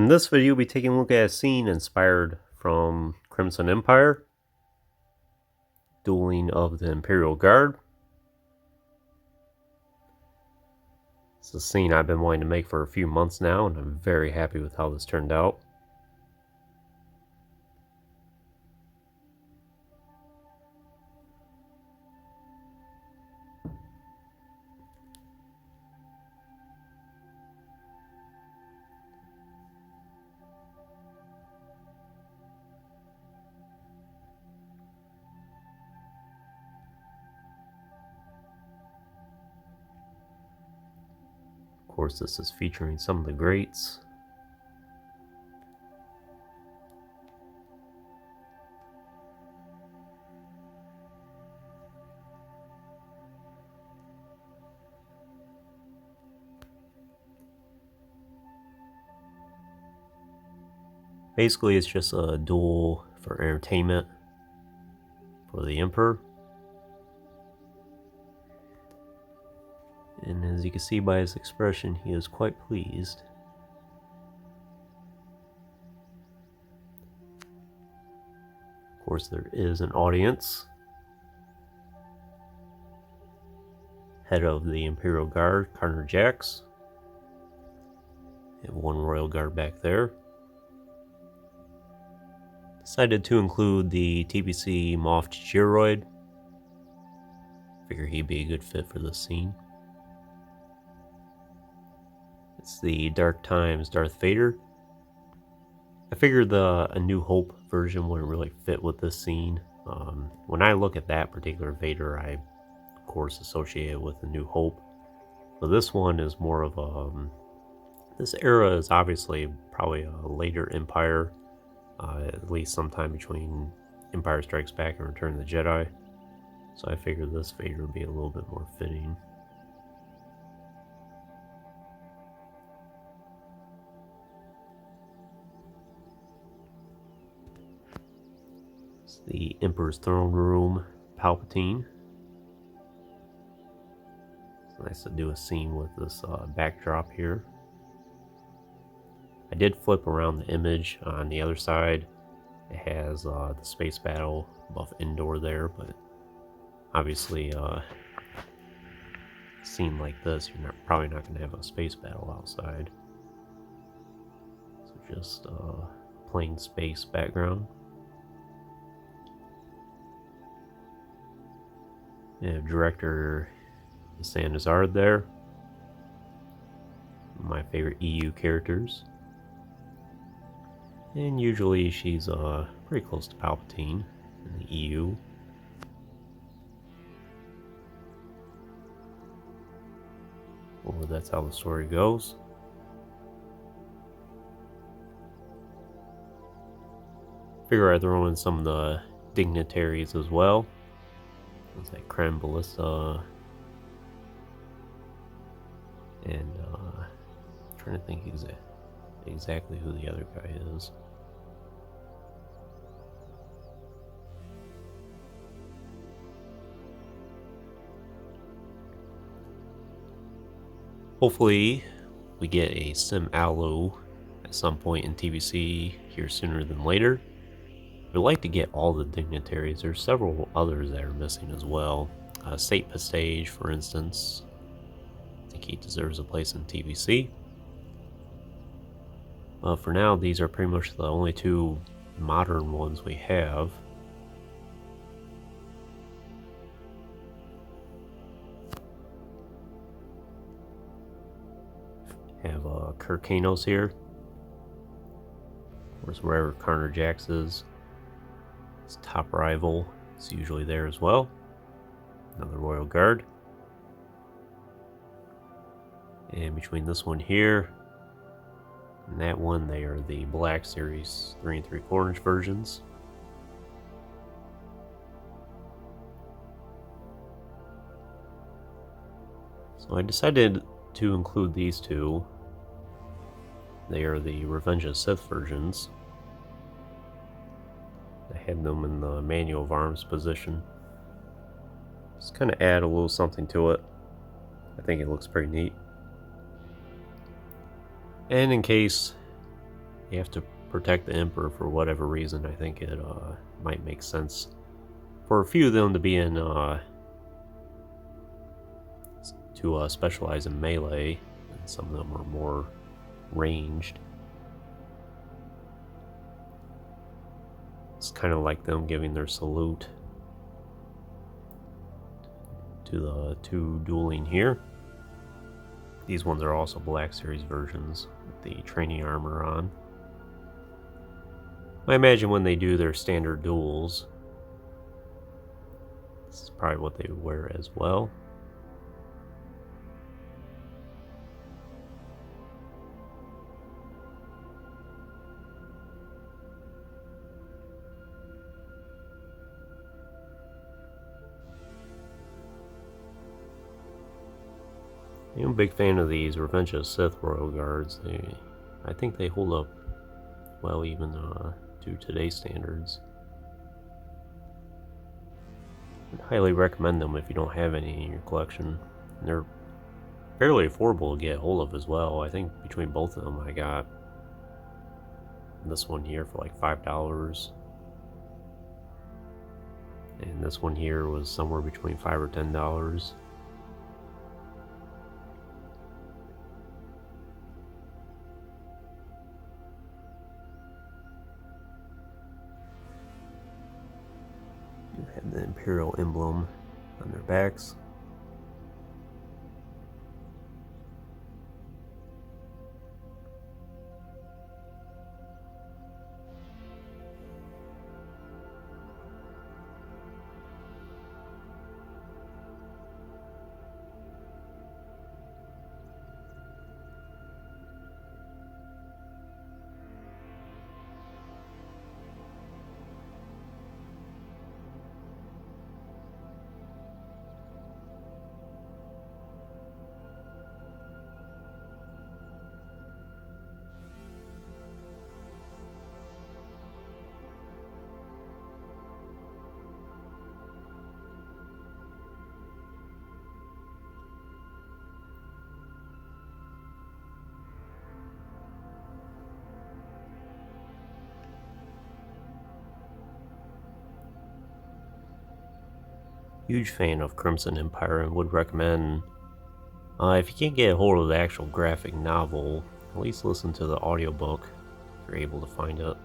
In this video, we'll be taking a look at a scene inspired from Crimson Empire, Dueling of the Imperial Guard. It's a scene I've been wanting to make for a few months now, and I'm very happy with how this turned out. Of course, this is featuring some of the greats. Basically, it's just a duel for entertainment for the Emperor. And as you can see by his expression, he is quite pleased. Of course, there is an audience. Head of the Imperial Guard, Cardinal Jax. And one Royal Guard back there. Decided to include the TPC Moff Giroid. Figure he'd be a good fit for this scene. It's the Dark Times Darth Vader. I figured the A New Hope version wouldn't really fit with this scene. When I look at that particular Vader, I of course associate it with A New Hope. But this one is more of a... this era is obviously probably a later Empire. At least sometime between Empire Strikes Back and Return of the Jedi. So I figured this Vader would be a little bit more fitting. It's the Emperor's Throne Room, Palpatine. It's nice to do a scene with this backdrop here. I did flip around the image on the other side. It has the space battle above Endor there, but obviously a scene like this, you're probably not going to have a space battle outside. So just plain space background. And director Sandazard there. My favorite EU characters. And usually she's pretty close to Palpatine in the EU. Or that's how the story goes. Figure I'd throw in some of the dignitaries as well. It's like Creme Ballista. And trying to think exactly who the other guy is. Hopefully, we get a Sim Alu at some point in TVC here sooner than later. We'd like to get all the dignitaries. There's several others that are missing as well. Sate Pastage, for instance. I think he deserves a place in TVC. For now, these are pretty much the only two modern ones we have. Have Kirkanos here. Of course, wherever Cardinal Jax is. His top rival is usually there as well. Another Royal Guard. And between this one here and that one, they are the Black Series 3 3/4 versions. So I decided to include these two. They are the Revenge of the Sith versions. I had them in the Manual of Arms position. Just kind of add a little something to it. I think it looks pretty neat. And in case they have to protect the Emperor for whatever reason. I think it might make sense for a few of them to be in to specialize in melee, and some of them are more ranged. It's kind of like them giving their salute to the two dueling here. These ones are also Black Series versions with the training armor on. I imagine when they do their standard duels, this is probably what they wear as well. I'm a big fan of these Revenge of the Sith Royal Guards. I think they hold up well even to today's standards. I'd highly recommend them if you don't have any in your collection. And they're fairly affordable to get a hold of as well. I think between both of them I got this one here for like $5. And this one here was somewhere between $5 or $10. Have the Imperial emblem on their backs. Huge fan of Crimson Empire and would recommend, if you can't get a hold of the actual graphic novel, at least listen to the audiobook if you're able to find it.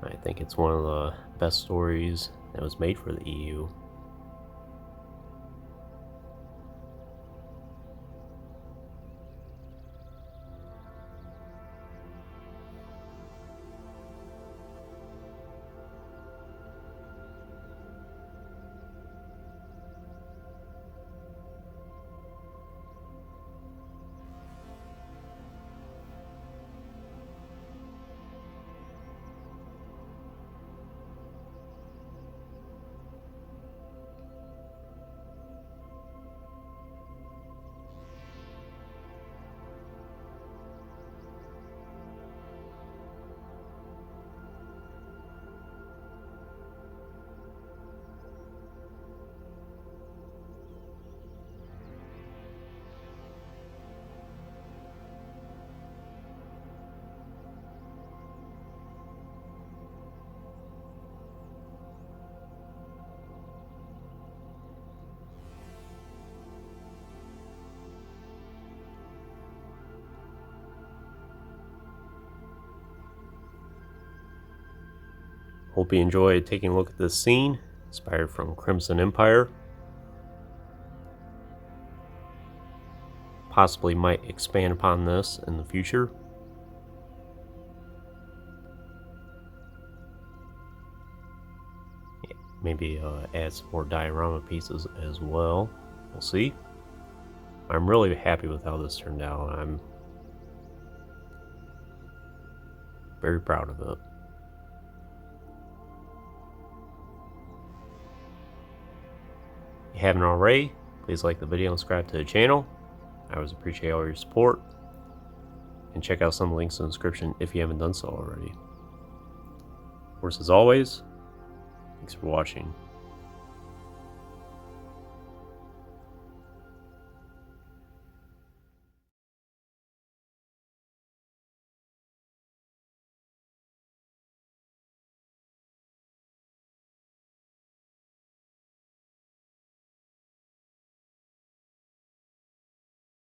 I think it's one of the best stories that was made for the EU. Hope you enjoyed taking a look at this scene, inspired from Crimson Empire. Possibly might expand upon this in the future. Maybe add some more diorama pieces as well. We'll see. I'm really happy with how this turned out. I'm very proud of it. If you haven't already, please like the video and subscribe to the channel. I always appreciate all your support. And check out some links in the description if you haven't done so already. Of course, as always, Thanks for watching.